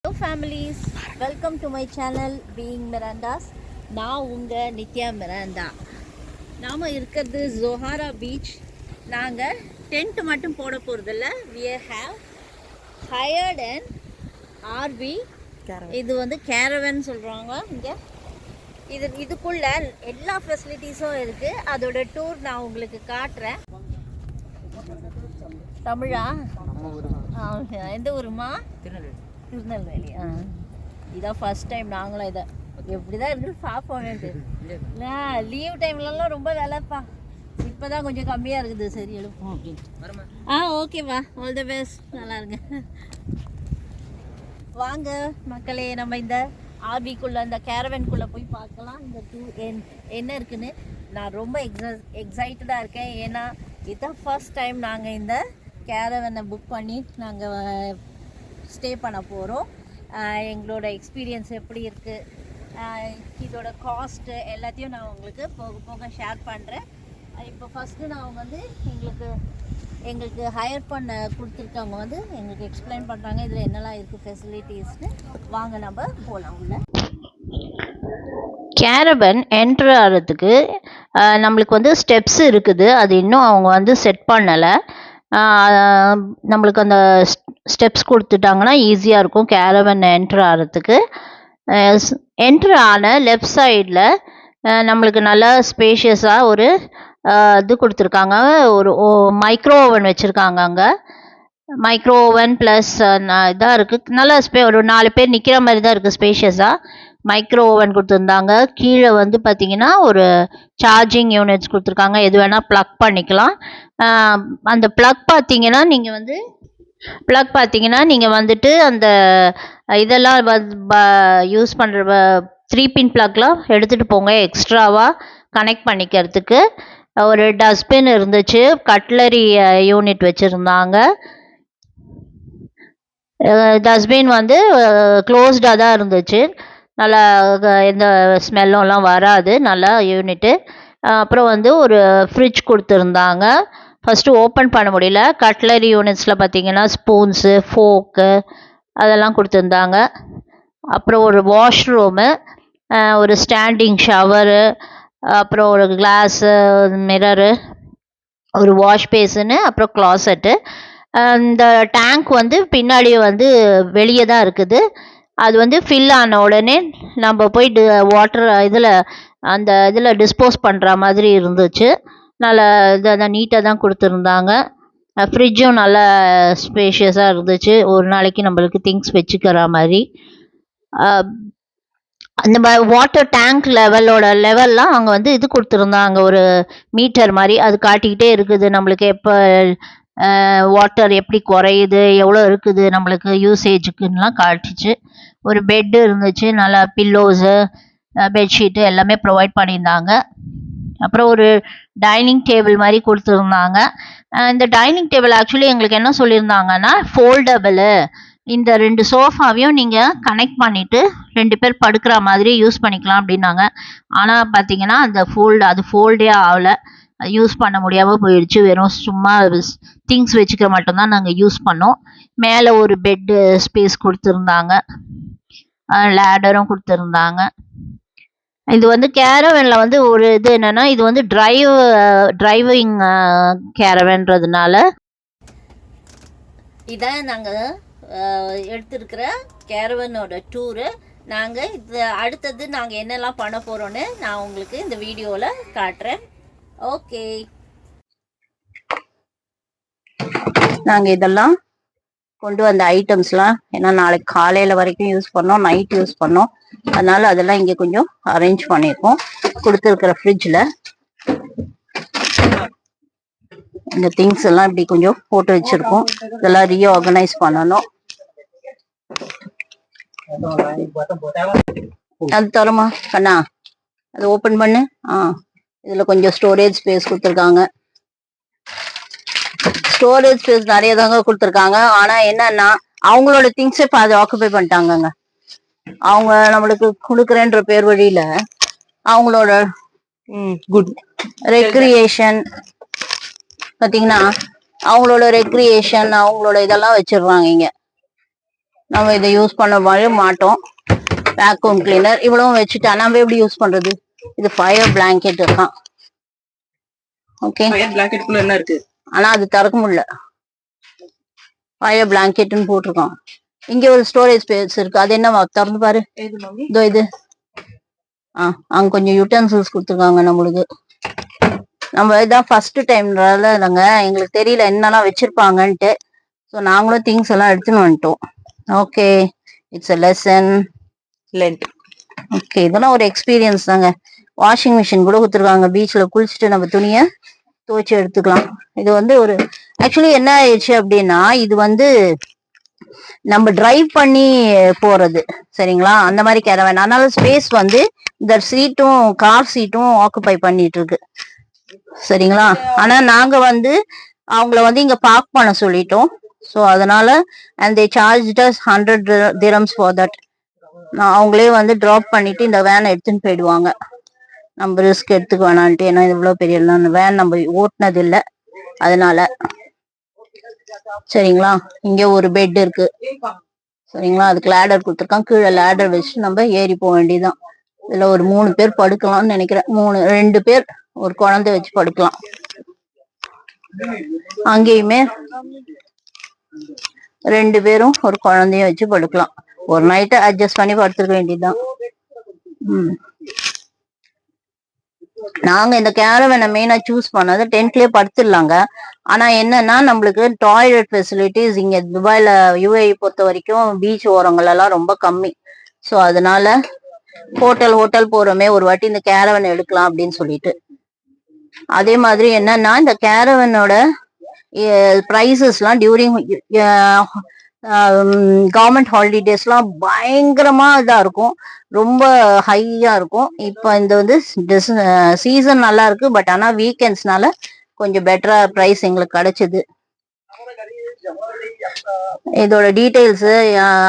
Hello families, welcome to my channel Being Mirandas. நான் உங்கள் Nithya Miranda. நாம் இருக்கிறது ஜொஹாரா பீச். நாங்கள் டென்ட் மட்டும் போட போகிறதில்ல. we have hired an RV. இது வந்து கேரவன் சொல்கிறாங்க இங்கே. இதுக்குள்ள எல்லா ஃபெசிலிட்டிஸும் இருக்குது. அதோட டூர் நான் உங்களுக்கு காட்டுறேன். தமிழா? எந்த ஊருமா? திருநெல்வேலி. இதான் ஃபர்ஸ்ட் டைம் நாங்களும் இதை எப்படி தான் இருக்குன்னு பார்ப்போன்ட்டு. லீவ் டைம்லலாம் ரொம்ப வேலைப்பா. இப்போ தான் கொஞ்சம் கம்மியாக இருக்குது. சரி எழுப்போம். ஓகேவா, ஆல் தி பெஸ்ட். நல்லா இருங்க. வாங்க மக்களே, நம்ம இந்த ஆர்பிக்குள்ளே இந்த கேரவனுக்குள்ளே போய் பார்க்கலாம். இந்த டூர் என்ன இருக்குன்னு நான் ரொம்ப எக்ஸைட்டடாக இருக்கேன். ஏன்னா இதுதான் ஃபர்ஸ்ட் டைம் நாங்கள் இந்த கேரவனை புக் பண்ணி நாங்கள் ஸ்டே பண்ண போகிறோம். எங்களோட எக்ஸ்பீரியன்ஸ் எப்படி இருக்குது, இதோட காஸ்ட்டு எல்லாத்தையும் நான் உங்களுக்கு போக போக ஷேர் பண்ணுறேன். இப்போ ஃபஸ்ட்டு நான் வந்து எங்களுக்கு ஹையர் பண்ண கொடுத்துருக்கவங்க வந்து எங்களுக்கு எக்ஸ்பிளைன் பண்ணுறாங்க இதில் என்னெல்லாம் இருக்குது ஃபெசிலிட்டிஸ்னு. வாங்க நம்ம போகலாம் உள்ள. கேரவன் என்ட்ரு ஆகிறதுக்கு நம்மளுக்கு வந்து ஸ்டெப்ஸ் இருக்குது. அது இன்னும் அவங்க வந்து செட் பண்ணலை. நம்மளுக்கு அந்த ஸ்டெப்ஸ் கொடுத்துட்டாங்கன்னா ஈஸியாக இருக்கும் கேரவன் என்ட்ரு ஆகிறதுக்கு. என்ட்ரு ஆன லெஃப்ட் சைடில் நம்மளுக்கு நல்லா ஸ்பேஷியஸாக ஒரு இது கொடுத்துருக்காங்க. ஒரு மைக்ரோ ஓவன் வச்சுருக்காங்க. அங்கே மைக்ரோ ஓவன் ப்ளஸ் இதாக இருக்குது. நல்லா ஒரு 4 பேர் நிற்கிற மாதிரி தான் இருக்குது. ஸ்பேஷியஸாக மைக்ரோ ஓவன் கொடுத்துருந்தாங்க. கீழே வந்து பார்த்திங்கன்னா ஒரு சார்ஜிங் யூனிட்ஸ் கொடுத்துருக்காங்க. எது வேணால் ப்ளக் பண்ணிக்கலாம். அந்த ப்ளக் பார்த்தீங்கன்னா நீங்கள் வந்துட்டு அந்த இதெல்லாம் யூஸ் பண்ணுற 3 பின் ப்ளக்லாம் எடுத்துகிட்டு போங்க. எக்ஸ்ட்ராவாக கனெக்ட் பண்ணிக்கிறதுக்கு ஒரு டஸ்ட்பின் இருந்துச்சு. கட்லரி யூனிட் வச்சுருந்தாங்க. டஸ்ட்பின் வந்து க்ளோஸ்டாக தான் இருந்துச்சு. நல்லா எந்த ஸ்மெல்லும்லாம் வராது. நல்லா யூனிட்டு. அப்புறம் வந்து ஒரு ஃப்ரிட்ஜ் கொடுத்துருந்தாங்க. ஃபஸ்ட்டு ஓப்பன் பண்ண முடியல. கட்லரி யூனிட்ஸில் பார்த்தீங்கன்னா ஸ்பூன்ஸு, ஃபோக்கு அதெல்லாம் கொடுத்துருந்தாங்க. அப்புறம் ஒரு வாஷ்ரூமு, ஒரு ஸ்டாண்டிங் ஷவரு, அப்புறம் ஒரு கிளாஸு, மிரரு, ஒரு வாஷ் பேஸுன்னு, அப்புறம் க்ளாசெட்டு. இந்த டேங்க் வந்து பின்னாடி வந்து வெளியே தான் இருக்குது. அது வந்து ஃபில் ஆன உடனே நம்ம போய் வாட்டர் இதில் டிஸ்போஸ் பண்ணுற மாதிரி இருந்துச்சு. நல்லா இதாக நீட்டாக தான் கொடுத்துருந்தாங்க. ஃப்ரிட்ஜும் நல்லா ஸ்பேஷியஸாக இருந்துச்சு. ஒரு நாளைக்கு நம்மளுக்கு திங்ஸ் வச்சுக்கிற மாதிரி. அந்த வாட்டர் டேங்க் லெவல்லாம் அங்கே வந்து இது கொடுத்துருந்தாங்க. ஒரு மீட்டர் மாதிரி அது காட்டிக்கிட்டே இருக்குது. நம்மளுக்கு எப்போ வாட்டர் எப்படி குறையுது, எவ்வளோ இருக்குது நம்மளுக்கு யூசேஜுக்குன்னெலாம் காட்டுச்சு. ஒரு பெட்டு இருந்துச்சு. நல்லா பில்லோஸு, பெட்ஷீட்டு எல்லாமே ப்ரொவைட் பண்ணியிருந்தாங்க. அப்புறம் ஒரு டைனிங் டேபிள் மாதிரி கொடுத்துருந்தாங்க. இந்த டைனிங் டேபிள் ஆக்சுவலி எங்களுக்கு என்ன சொல்லியிருந்தாங்கன்னா ஃபோல்டபுளு. இந்த 2 சோஃபாவையும் நீங்கள் கனெக்ட் பண்ணிவிட்டு 2 பேர் படுக்கிற மாதிரி யூஸ் பண்ணிக்கலாம் அப்படின்னாங்க. ஆனால் பார்த்தீங்கன்னா அது ஃபோல்டே ஆகலை. யூஸ் பண்ண முடியாமல் போயிடுச்சு. வெறும் சும்மா திங்ஸ் வச்சுக்க மட்டும்தான் நாங்கள் யூஸ் பண்ணோம். மேலே ஒரு பெட்டு ஸ்பேஸ் கொடுத்துருந்தாங்க. லேடரும் கொடுத்துருந்தாங்க. இது வந்து கேரவனில் வந்து ஒரு இது என்னென்னா, இது வந்து டிரைவிங் கேரவன்றதுனால இதான் நாங்கள் எடுத்துருக்கிற கேரவனோட டூரு. நாங்கள் இது அடுத்தது நாங்கள் என்னெல்லாம் பண்ண போகிறோன்னு நான் உங்களுக்கு இந்த வீடியோவில் காட்டுறேன். ஓகே, நாங்கள் இதெல்லாம் கொண்டு வந்த ஐட்டம்ஸ்லாம், ஏன்னா நாளைக்கு காலையில் வரைக்கும் யூஸ் பண்ணோம், நைட் யூஸ் பண்ணோம். அதனால அதெல்லாம் இங்கே கொஞ்சம் அரேஞ்ச் பண்ணியிருக்கோம். கொடுத்துருக்கிற ஃப்ரிட்ஜில் இந்த திங்ஸ் எல்லாம் இப்படி கொஞ்சம் போட்டு வச்சுருக்கோம். இதெல்லாம் ரீஆர்கனைஸ் பண்ணணும். அது தருமா கண்ணா, அது ஓப்பன் பண்ணு. இதில் கொஞ்சம் ஸ்டோரேஜ் ஸ்பேஸ் கொடுத்துருக்காங்க. ஸ்டோரேஜ் ஸ்பேஸ் நிறைய தாங்க கொடுத்துருக்காங்க. ஆனால் என்னன்னா அவங்களோட திங்ஸை இப்போ அதை ஆக்குபை பண்ணிட்டாங்கங்க. அவங்க நம்மளுக்கு கொடுக்குறேன்ற பேர் வழியில அவங்களோட குட் ரெக்ரியேஷன் பார்த்தீங்கன்னா அவங்களோட ரெக்ரியேஷன் அவங்களோட இதெல்லாம் வச்சிடுறாங்க இங்க. நம்ம இதை யூஸ் பண்ண மாட்டோம். வேக்யூம் கிளீனர் இவ்வளவும் வச்சுட்டா நம்ம எப்படி யூஸ் பண்றது? இது ஃபயர் பிளாங்கெட் இருக்கான். ஓகே, பிளாங்கெட்டுக்குள்ள என்ன இருக்கு? ஆனா அது திறக்க முடியல. ஃபயர் பிளாங்கெட்னு போட்டிருக்கான். இங்க ஒரு ஸ்டோரேஜ் ஸ்பேஸ் இருக்கு. அது என்ன திறந்து பாரு. இதோ இது. அங்க கொஞ்சம் யூட்டன்சில்ஸ் கொடுத்துருக்காங்க நம்மளுக்கு. நம்ம இதான் ஃபர்ஸ்ட் டைம்னால நாங்க எங்களுக்கு தெரியல என்னெல்லாம் வச்சிருப்பாங்கன்ட்டு. ஸோ நாங்களும் திங்ஸ் எல்லாம் எடுத்துன்னு வந்துட்டோம். Okay, it's a lesson. Okay, இதெல்லாம் ஒரு எக்ஸ்பீரியன்ஸ் தாங்க. வாஷிங் மிஷின் கூட கொடுத்துருக்காங்க. பீச்ல குளிச்சுட்டு நம்ம துணியை துவைச்சு எடுத்துக்கலாம். இது வந்து ஒரு ஆக்சுவலி என்ன ஆயிடுச்சு அப்படின்னா, இது வந்து நம்ம டிரைவ் பண்ணி போறது சரிங்களா, அந்த மாதிரி கேரவன். அதனால ஸ்பேஸ் வந்து இந்த சீட்டும் கார் சீட்டும் ஆக்குபை பண்ணிட்டு இருக்கு சரிங்களா. ஆனா நாங்க வந்து அவங்கள வந்து இங்க பார்க் பண்ண சொல்லிட்டோம். ஸோ அதனால and they charge as 100 dirhams for that. அவங்களே வந்து டிராப் பண்ணிட்டு இந்த வேனை எடுத்துன்னு போயிடுவாங்க. நம்ம ரிஸ்க் எடுத்துக்க வேணான்ட்டு. ஏன்னா இவ்வளவு பெரிய வேன் நம்ம ஓட்டுனது இல்லை, அதனால சரிங்களா. இங்க ஒரு பெட் இருக்கு சரிங்களா. அதுக்கு லேடர் கொடுத்துருக்கான். கீழே லேடர் வச்சு நம்ம ஏறி போக வேண்டியதுதான். இதுல ஒரு 3 பேர் படுக்கலாம்னு நினைக்கிறேன். 2 பேர் ஒரு குழந்தை வச்சு படுக்கலாம். அங்கேயுமே 2 பேரும் ஒரு குழந்தையும் வச்சு படுக்கலாம். ஒரு நைட்டை அட்ஜஸ்ட் பண்ணி படுத்துக்க வேண்டியதுதான். நாங்க இந்த கேரவனை மெயினா சூஸ் பண்ணது டென்ட்லயே படுத்துடலாங்க. ஆனா என்னன்னா நம்மளுக்கு டாய்லெட் ஃபெசிலிட்டிஸ் இங்க துபாயில யுஏஇ பொறுத்த வரைக்கும் பீச் ஓரங்கள் எல்லாம் ரொம்ப கம்மி. ஸோ அதனால ஹோட்டல் போறோமே ஒரு வாட்டி இந்த கேரவன் எடுக்கலாம் அப்படின்னு சொல்லிட்டு. அதே மாதிரி என்னன்னா இந்த கேரவனோட ப்ரைசஸ்லாம் டியூரிங் கவர்மெண்ட் ஹாலிடேஸ்லாம் பயங்கரமா இதா இருக்கும், ரொம்ப ஹையா இருக்கும். இப்போ இந்த வந்து சீசன் நல்லா இருக்கு, பட் ஆனா வீக்கெண்ட்ஸ்னால கொஞ்சம் பெட்டரா ப்ரைஸ் எங்களுக்கு கிடைச்சது. இதோட டீடைல்ஸ்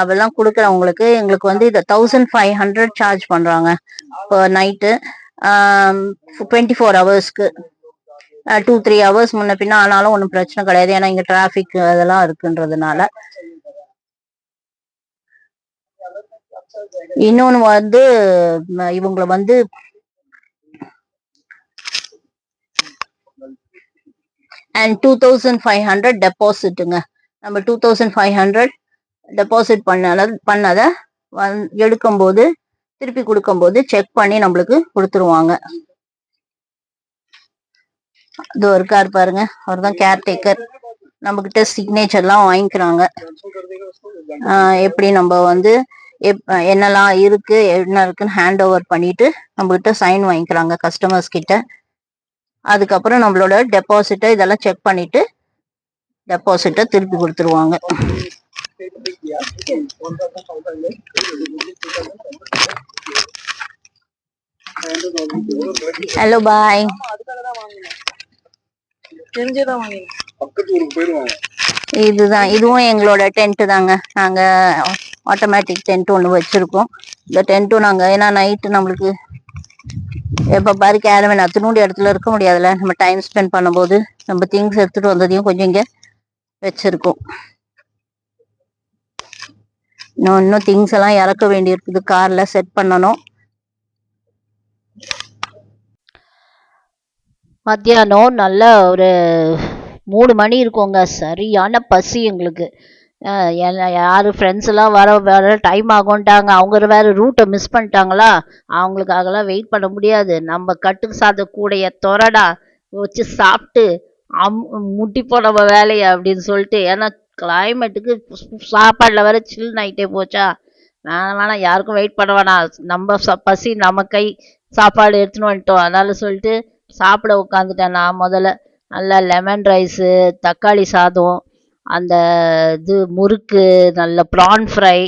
அதெல்லாம் கொடுக்குறவங்களுக்கு எங்களுக்கு வந்து இதை 1500 சார்ஜ் பண்றாங்க பர் நைட்டு. 24 ஹவர்ஸ்க்கு 2-3 ஹவர்ஸ் முன்ன பின்ன ஆனாலும் ஒன்றும் பிரச்சனை கிடையாது. ஏன்னா இங்க டிராபிக் அதெல்லாம் இருக்குன்றதுனால. இன்னொன்னு வந்து இவங்களை வந்து அண்ட் 2500 டெபாசிட்டுங்க. நம்ம 2500 டெபாசிட் பண்ணதை எடுக்கும்போது திருப்பி கொடுக்கும்போது செக் பண்ணி நம்மளுக்கு கொடுத்துருவாங்க. இது இருக்காரு பாருங்க, அவர் தான் கேர்டேக்கர். நம்ம கிட்ட சிக்னேச்சர்லாம் வாங்கிக்கிறாங்க. எப்படி நம்ம வந்து என்னெல்லாம் இருக்கு என்ன இருக்குன்னு ஹேண்ட் ஓவர் பண்ணிட்டு நம்மகிட்ட சைன் வாங்கிக்கிறாங்க கஸ்டமர்ஸ் கிட்ட. அதுக்கப்புறம் நம்மளோட டெபாசிட்டை இதெல்லாம் செக் பண்ணிட்டு டெபாசிட்டை திருப்பி கொடுத்துருவாங்க. ஹலோ பாய். இதுதான், இதுவும் எங்களோட டென்ட் தாங்க. நாங்க ஆட்டோமேட்டிக் டென்ட் ஒன்று வச்சிருக்கோம். இந்த டென்ட்டும் நாங்க ஏன்னா நைட்டு நம்மளுக்கு எப்ப பாரு கேரவன் அத்தினூடி இடத்துல இருக்க முடியாதுல்ல. நம்ம டைம் ஸ்பெண்ட் பண்ணும்போது நம்ம திங்ஸ் எடுத்துட்டு வந்ததையும் கொஞ்சம் இங்க வச்சிருக்கோம். இன்னும் திங்ஸ் எல்லாம் இறக்க வேண்டி இருக்குது, கார்ல செட் பண்ணணும். மத்தியானம் நல்ல ஒரு 3 மணி இருக்குங்க. சரியான பசி எங்களுக்கு. யாரு ஃப்ரெண்ட்ஸ் எல்லாம் வர டைம் ஆகும்ட்டாங்க. அவங்க வேற ரூட்டை மிஸ் பண்ணிட்டாங்களா, அவங்களுக்காகலாம் வெயிட் பண்ண முடியாது. நம்ம கட்டுக்கு சாத கூடைய தொரடா வச்சு சாப்பிட்டு முட்டிப்போம் நம்ம வேலையை அப்படின்னு சொல்லிட்டு. ஏன்னா கிளைமேட்டுக்கு சாப்பாடில் வேற சில் நைட்டே போச்சா, வேணாம் யாருக்கும் வெயிட் பண்ண வேணாம், நம்ம பசி நம்ம கை சாப்பாடு எடுத்துன்னு வந்துட்டோம். அதனால சொல்லிட்டு சாப்பிட உட்காந்துட்டேன் நான். முதல்ல நல்லா லெமன் ரைஸு, தக்காளி சாதம், அந்த இது முறுக்கு, நல்ல ப்ரான் ஃப்ரை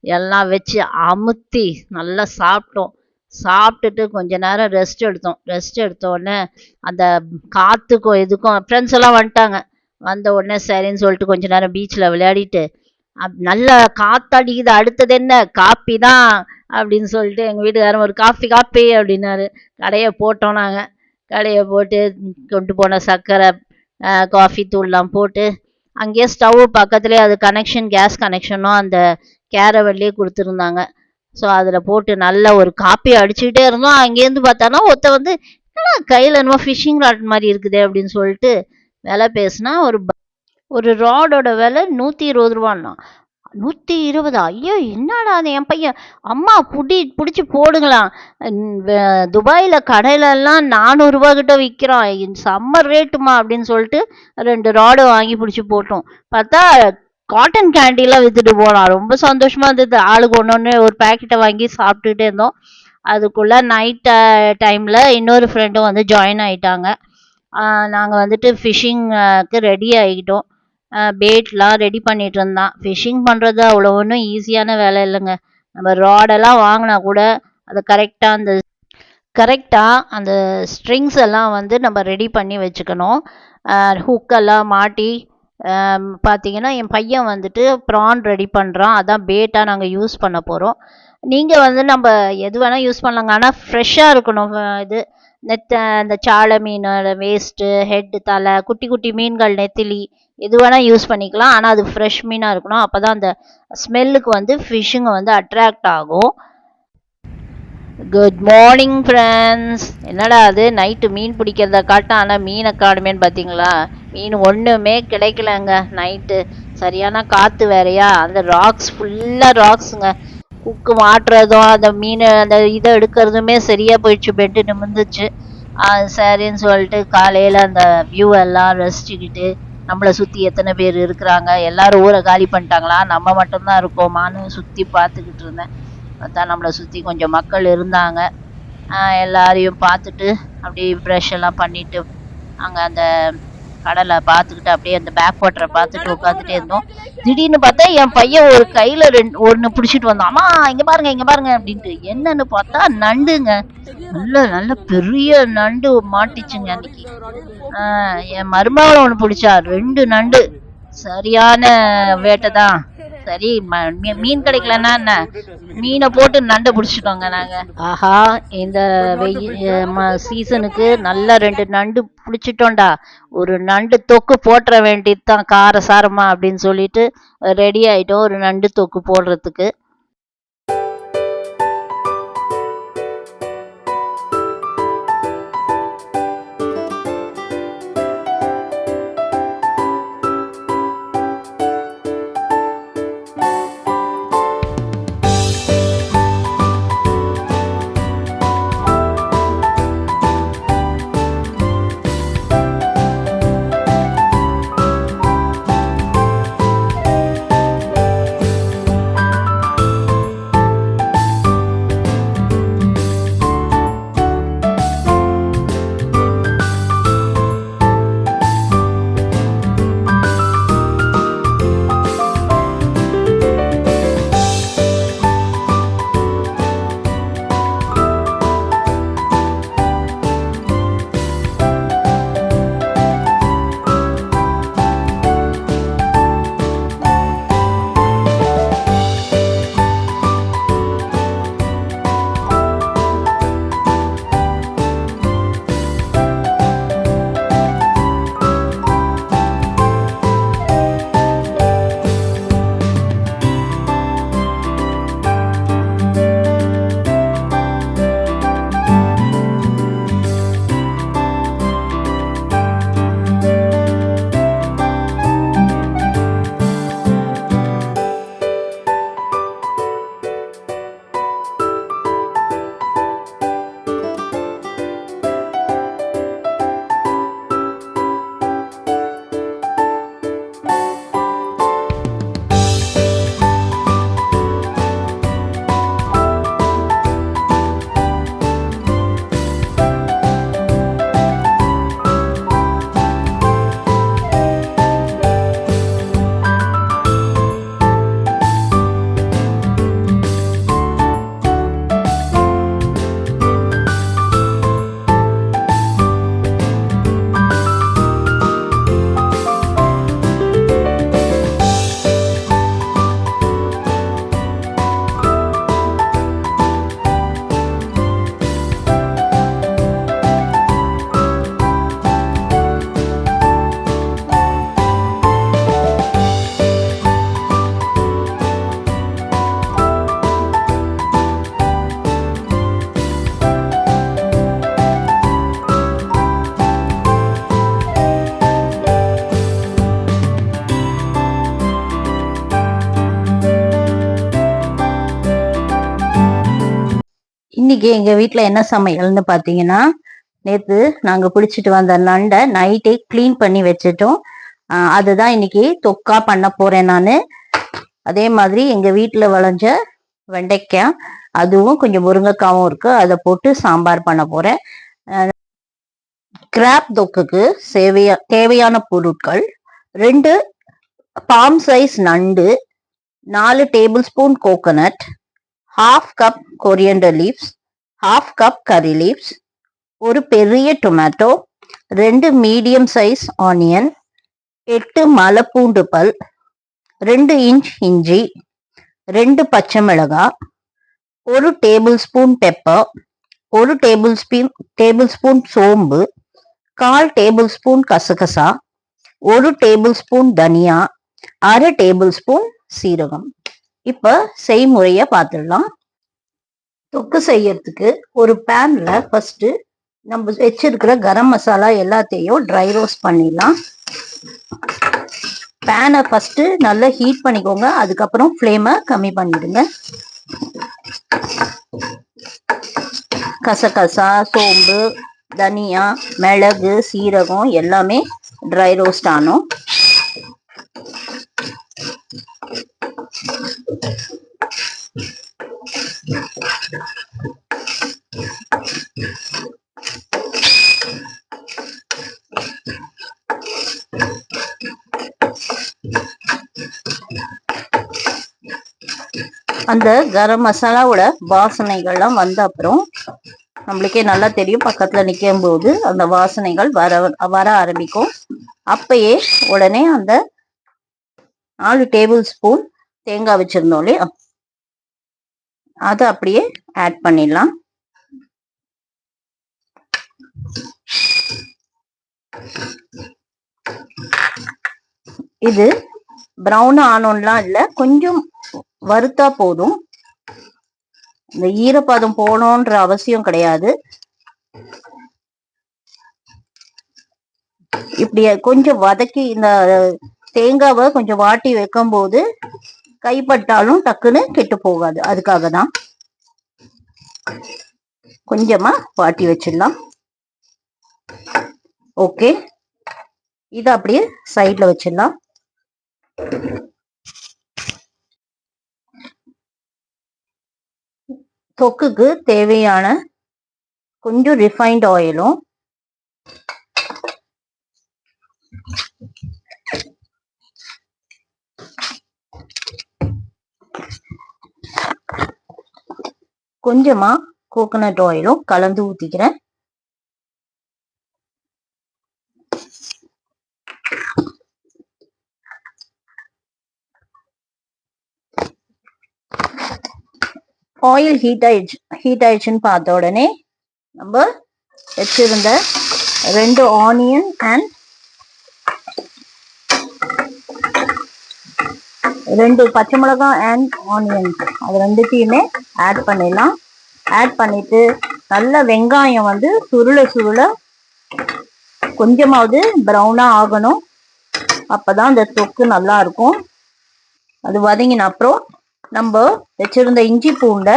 எல்லாம் வச்சு அமுத்தி நல்லா சாப்பிட்டோம். சாப்பிட்டுட்டு கொஞ்ச நேரம் ரெஸ்ட் எடுத்தோம். ரெஸ்ட் எடுத்த உடனே அந்த காற்றுக்கும் இதுக்கும் ஃப்ரெண்ட்ஸ் எல்லாம் வந்துட்டாங்க. வந்த உடனே சரின்னு சொல்லிட்டு கொஞ்ச நேரம் பீச்சில் விளையாடிட்டு நல்லா காத்தடிக்குது, அடுத்தது என்ன காப்பி தான் அப்படின்னு சொல்லிட்டு எங்கள் வீட்டுக்காரன் ஒரு காஃபி அப்படின்னாரு. கடையை போட்டோம். நாங்கள் கடையை போட்டு கொண்டு போன சர்க்கரை காஃபி தூள்லாம் போட்டு அங்கேயே ஸ்டவ் பக்கத்துலேயே அது கனெக்ஷன் கேஸ் கனெக்ஷனும் அந்த கேரவல்லே குடுத்துருந்தாங்க. ஸோ அதில போட்டு நல்ல ஒரு காப்பி அடிச்சுக்கிட்டே இருந்தோம். அங்கேருந்து பார்த்தான்னா ஒருத்தன் வந்து, "என்னடா கையில என்னமோ ஃபிஷிங் ராட் மாரி இருக்குதே!" அப்படின்னு சொல்லிட்டு விலை பேசினா, ஒரு ராடோட விலை ரூ. 120 120 ஐயோ! என்னடா அது என் பையன், "அம்மா புடிச்சு போடுங்களாம். துபாயில கடையிலலாம் ரூ. 400 கிட்ட விக்கிறான். செம்ம ரேட்டுமா" அப்படின்னு சொல்லிட்டு 2 ராடு வாங்கி புடிச்சு போட்டோம். பார்த்தா காட்டன் கேண்டிலாம் வித்துட்டு போனான். ரொம்ப சந்தோஷமா இருந்தது. ஆளுக்கு ஒண்ணொண்ணு ஒரு பாக்கெட்ட வாங்கி சாப்பிட்டுட்டே இருந்தோம். அதுக்குள்ள நைட் டைம்ல இன்னொரு ஃப்ரெண்டும் வந்து ஜாயின் ஆயிட்டாங்க. நாங்க வந்துட்டு ஃபிஷிங்க்கு ரெடி ஆகிட்டோம். பேட்லாம் ரெடி பண்ணிட்டு இருந்தான். ஃபிஷிங் பண்றது அவ்வளோ ஒண்ணும் ஈஸியான வேலை இல்லைங்க. நம்ம ராடெல்லாம் வாங்கினா கூட அதை கரெக்டா அந்த ஸ்ட்ரிங்ஸ் எல்லாம் வந்து நம்ம ரெடி பண்ணி வச்சுக்கணும். ஹுக்கெல்லாம் மாட்டி பார்த்தீங்கன்னா, என் பையன் வந்துட்டு ப்ரான் ரெடி பண்ணுறான். அதான் பேட்டாக நாங்கள் யூஸ் பண்ண போகிறோம். நீங்கள் வந்து நம்ம எது வேணால் யூஸ் பண்ணலாங்க. ஆனால் ஃப்ரெஷ்ஷாக இருக்கணும். இது இந்த சாலை மீனோட வேஸ்ட்டு, ஹெட்டு, தலை, குட்டி குட்டி மீன்கள், நெத்திலி எது வேணால் யூஸ் பண்ணிக்கலாம். ஆனால் அது ஃப்ரெஷ் மீனாக இருக்கணும். அப்போ தான் அந்த ஸ்மெல்லுக்கு வந்து ஃபிஷ்ஷுங்க வந்து அட்ராக்ட் ஆகும். Good morning friends. என்னடா அது நைட்டு மீன் பிடிக்கிறத காட்டும், ஆனால் மீனை காணுமேன்னு பார்த்தீங்களா? மீன் ஒன்றுமே கிடைக்கலங்க. நைட்டு சரியான காற்று வேறையா, அந்த ராக்ஸ் ஃபுல்லாக ராக்ஸுங்க. குக்கு மாட்டுறதும் அந்த மீன் அந்த இதை எடுக்கிறதுமே சரியாக போயிடுச்சு. பெட்டு நிமிர்ந்துச்சு. சரின்னு சொல்லிட்டு காலையில் அந்த வியூ எல்லாம் ரசிச்சுக்கிட்டு, நம்மளை சுற்றி எத்தனை பேர் இருக்கிறாங்க, எல்லாரும் ஊரை காலி பண்ணிட்டாங்களா, நம்ம மட்டும்தான் இருக்கோமான்னு சுற்றி பார்த்துக்கிட்டு இருந்தேன். பார்த்தா நம்மளை சுற்றி கொஞ்சம் மக்கள் இருந்தாங்க. எல்லாரையும் பார்த்துட்டு அப்படியே ப்ரஷ் எல்லாம் பண்ணிட்டு அங்கே அந்த கடலை பார்த்துக்கிட்டு அப்படியே அந்த பேக் வாட்டரை பார்த்துட்டு உட்காந்துட்டே இருந்தோம். திடீர்னு பார்த்தா என் பையன் ஒரு கையில் ஒன்று பிடிச்சிட்டு வந்தான். அம்மா இங்கே பாருங்க அப்படின்ட்டு. என்னன்னு பார்த்தா நண்டுங்க. நல்ல பெரிய நண்டு மாட்டிச்சுங்க அன்னைக்கு. என் மருமகளை ஒன்று பிடிச்சா 2 நண்டு. சரியான வேட்டை தான். சரி மீன் கிடைக்கலன்னா என்ன, மீனை போட்டு நண்டை பிடிச்சிட்டோங்க நாங்க. ஆஹா, இந்த சீசனுக்கு நல்லா 2 நண்டு பிடிச்சிட்டோம்டா. ஒரு நண்டு தொக்கு போட்டுற வேண்டியதுதான் காரசாரமா அப்படின்னு சொல்லிட்டு ரெடி ஆயிட்டோம் ஒரு நண்டு தொக்கு போடுறதுக்கு. இன்னைக்கு எங்க வீட்ல என்ன சமையல்னு பாத்தீங்கன்னா, நேத்து நாங்க பிடிச்சிட்டு வந்த நண்டை நைட்டே கிளீன் பண்ணி வச்சுட்டோம். அதுதான் இன்னைக்கு தொக்கா பண்ண போறேன் நானு. அதே மாதிரி எங்க வீட்ல விளைஞ்ச வெண்டைக்காய், அதுவும் கொஞ்சம் முருங்கைக்காவும் இருக்கு. அதை போட்டு சாம்பார் பண்ண போறேன். கிராப் தொக்குக்கு தேவையான பொருட்கள்: 2 பாம் சைஸ் நண்டு, 4 tablespoon coconut, 1/2 cup coriander leaves, 1/2 cup curry leaves, ஒரு பெரிய டொமேட்டோ, 2 மீடியம் சைஸ் ஆனியன், 8 மலைப்பூண்டு பல், 2 இன்ச் இஞ்சி, 2 பச்சை மிளகாய், 1 tablespoon pepper, 1 tablespoon சோம்பு, 1/4 டேபிள் ஸ்பூன் கசகசா, 1 டேபிள் ஸ்பூன் தனியா, 1/2 டேபிள் ஸ்பூன் சீரகம். இப்ப செய்முறைய பார்த்துடலாம். தொக்கு செய்யறதுக்கு ஒரு பேன்ல ஃபர்ஸ்ட் நம்ம வச்சிருக்கிற கரம் மசாலா எல்லாத்தையும் ட்ரை ரோஸ்ட் பண்ணிடலாம். பேனை ஃபர்ஸ்ட் நல்லா ஹீட் பண்ணிக்கோங்க. அதுக்கப்புறம் ஃப்ளேமை கம்மி பண்ணிடுங்க. கசகசா, சோம்பு, தனியா, மிளகு, சீரகம் எல்லாமே ட்ரை ரோஸ்ட் ஆனோம். அந்த கரம் மசாலாவோட வாசனைகள்லாம் வந்த அப்புறம் நம்மளுக்கே நல்லா தெரியும், பக்கத்துல நிற்கும் போது அந்த வாசனைகள் வர ஆரம்பிக்கும். அப்பயே உடனே அந்த 4 டேபிள் ஸ்பூன் தேங்காய் வச்சிருந்தோம் இல்லையா, அதை அப்படியே ஆட் பண்ணிடலாம். இது பிரவுன் ஆனோன்லாம் இல்லை, கொஞ்சம் வறுத்தா போதும். இந்த ஈரப்பதம் போகணுன்ற அவசியம் கிடையாது. இப்படி கொஞ்சம் வதக்கி இந்த தேங்காவை கொஞ்சம் வாட்டி வைக்கும் போது கைப்பட்டாலும் டக்குன்னு கெட்டு போகாது. அதுக்காக தான் கொஞ்சமா வாட்டி வச்சிடலாம். ஓகே, இதை அப்படியே சைட்ல வச்சிடலாம். தொக்குக்கு தேவையான கொஞ்சம் ரிஃபைன்ட் ஆயிலும், கொஞ்சமா கோகோனட் ஆயிலும் கலந்து ஊத்திக்கிறேன். ஆயில் ஹீட் ஆயிடுச்சுன்னு பார்த்த உடனே நம்ம வச்சிருந்த 2 ஆனியன் அண்ட் 2 பச்சை மிளகாய் அண்ட் ஆனியன், அது ரெண்டுத்தையுமே ஆட் பண்ணிடலாம். ஆட் பண்ணிட்டு நல்ல வெங்காயம் வந்து சுருள கொஞ்சமாவது ப்ரௌனா ஆகணும். அப்பதான் அந்த தொக்கு நல்லா இருக்கும். அது வதங்கின அப்புறம் நம்ம வச்சிருந்த இஞ்சி பூண்டை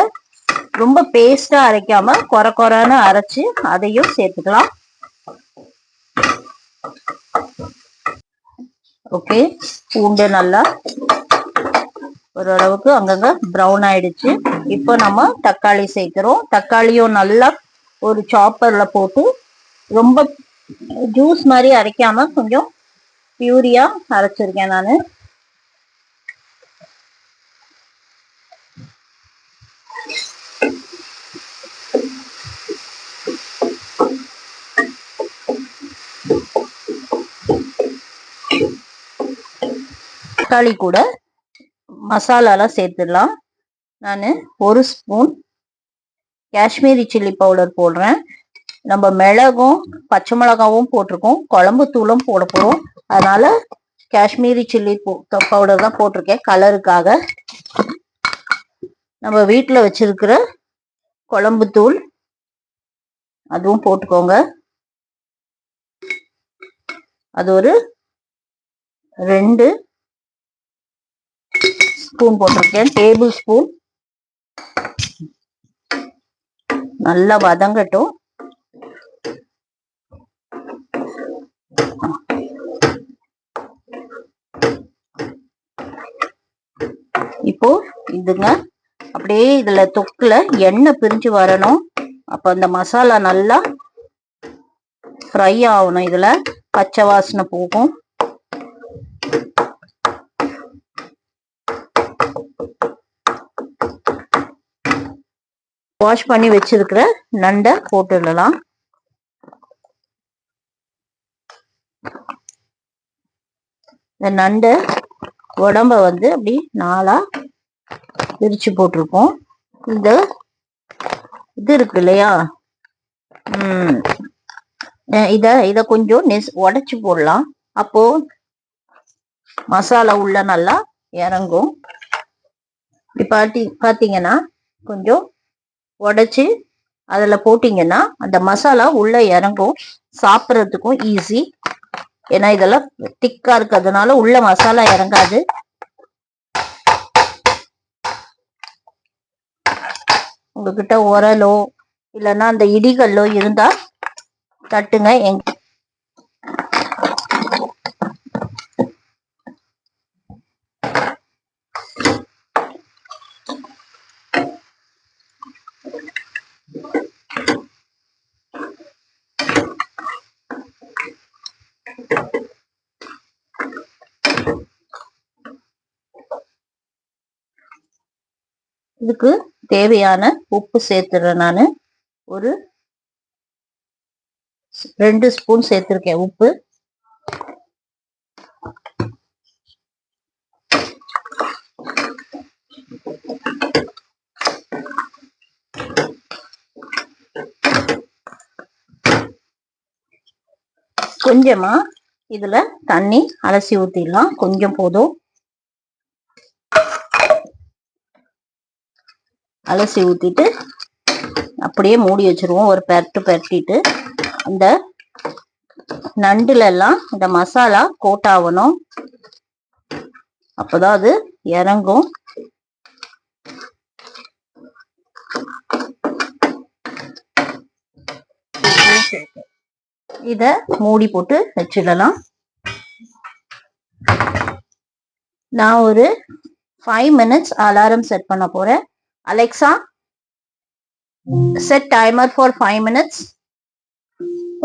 ரொம்ப பேஸ்டா அரைக்காம கொரன்னு அரைச்சு அதையும் சேர்த்துக்கலாம். ஓகே, பூண்டு நல்லா ஓரளவுக்கு அங்கங்க ப்ரௌன் ஆயிடுச்சு. இப்போ நம்ம தக்காளி சேர்க்கிறோம். தக்காளியும் நல்லா ஒரு சாப்பர்ல போட்டு ரொம்ப ஜூஸ் மாதிரி அரைக்காம கொஞ்சம் பியூரியா அரைச்சிருக்கேன் நான். தக்காளி கூட மசாலாலாம் சேர்த்துடலாம். நான் 1 ஸ்பூன் காஷ்மீரி சில்லி பவுடர் போடுறேன். நம்ம மிளகும் பச்சை மிளகாவும் போட்டிருக்கோம், குழம்பு தூளும் போட போறோம். அதனால காஷ்மீரி சில்லி பவுடர் தான் போட்டிருக்கேன் கலருக்காக. நம்ம வீட்டில் வச்சிருக்கிற குழம்பு தூள் அதுவும் போட்டுக்கோங்க. அது ஒரு 2 ஸ்பூன் போட்டிருக்கேன், டேபிள் ஸ்பூன். நல்லா வதங்கட்டும். இப்போ இதுங்க அப்படியே இதுல தொக்குல எண்ணெய் பிரிஞ்சு வரணும். அப்ப அந்த மசாலா நல்லா ஃப்ரை ஆகணும். இதுல பச்சை வாசனை போகும். வாஷ் பண்ணி வச்சிருக்கிற நண்டை போட்டுடலாம். இந்த நண்டு உடம்ப வந்து அப்படி 4ஆ பிரிச்சு போட்டிருக்கோம். இந்த இது இருக்கு இல்லையா, இத கொஞ்சம் உடைச்சு போடலாம். அப்போ மசாலா உள்ள நல்லா இறங்கும். இப்படி பாத்தீங்கன்னா கொஞ்சம் உடைச்சு அதுல போட்டீங்கன்னா அந்த மசாலா உள்ள இறங்கும். சாப்பிட்றதுக்கும் ஈஸி. ஏன்னா இதெல்லாம் திக்கா இருக்கிறதுனால உள்ள மசாலா இறங்காது. உங்ககிட்ட உரலோ இல்லைன்னா அந்த இடிகல்லோ இருந்தா தட்டுங்க. இதுக்கு தேவையான உப்பு சேர்த்துறேன். நான் ஒரு 2 ஸ்பூன் சேர்த்திருக்கேன் உப்பு. கொஞ்சமா இதுல தண்ணி அலசி ஊத்திடலாம். கொஞ்சம் போதும். அலசி ஊத்திட்டு அப்படியே மூடி வச்சிருவோம். ஒரு பெரட்டிட்டு அந்த நண்டுல எல்லாம் இந்த மசாலா கோட் ஆகணும். அப்பதான் அது இறங்கும். இத மூடி போட்டு வச்சிடலாம். நான் ஒரு 5 minutes அலாரம் செட் பண்ண போறேன். Alexa, set timer for 5 minutes.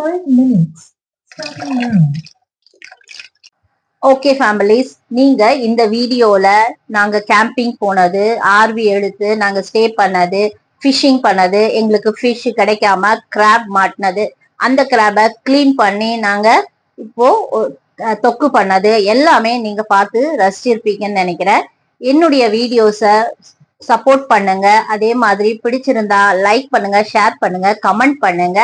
5 minutes. Starting now. Okay families, நீங்க இந்த வீடியோல நாங்க கேம்பிங் போனது, ஆர்வி எடுத்து நாங்க ஸ்டே பண்ணது, ஃபிஷிங் பண்ணது, எங்களுக்கு ஃபிஷ் கிடைக்காம கிராப் மாட்டினது, அந்த கிராபை கிளீன் பண்ணி நாங்க இப்போ தொக்கு பண்ணது எல்லாமே நீங்க பார்த்து ரசிச்சிருப்பீங்கன்னு நினைக்கிறேன். என்னுடைய வீடியோஸை சப்போர்ட் பண்ணுங்க. அதே மாதிரி பிடிச்சிருந்தா லைக் பண்ணுங்க, ஷேர் பண்ணுங்க, கமெண்ட் பண்ணுங்க.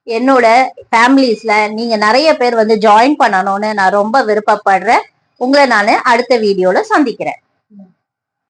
என்னோட ஃபேமிலிஸ்ல நீங்க நிறைய பேர் வந்து ஜாயின் பண்ணணும்னு நான் ரொம்ப விருப்பப்படுறேன். உங்களை நான் அடுத்த வீடியோல சந்திக்கிறேன்.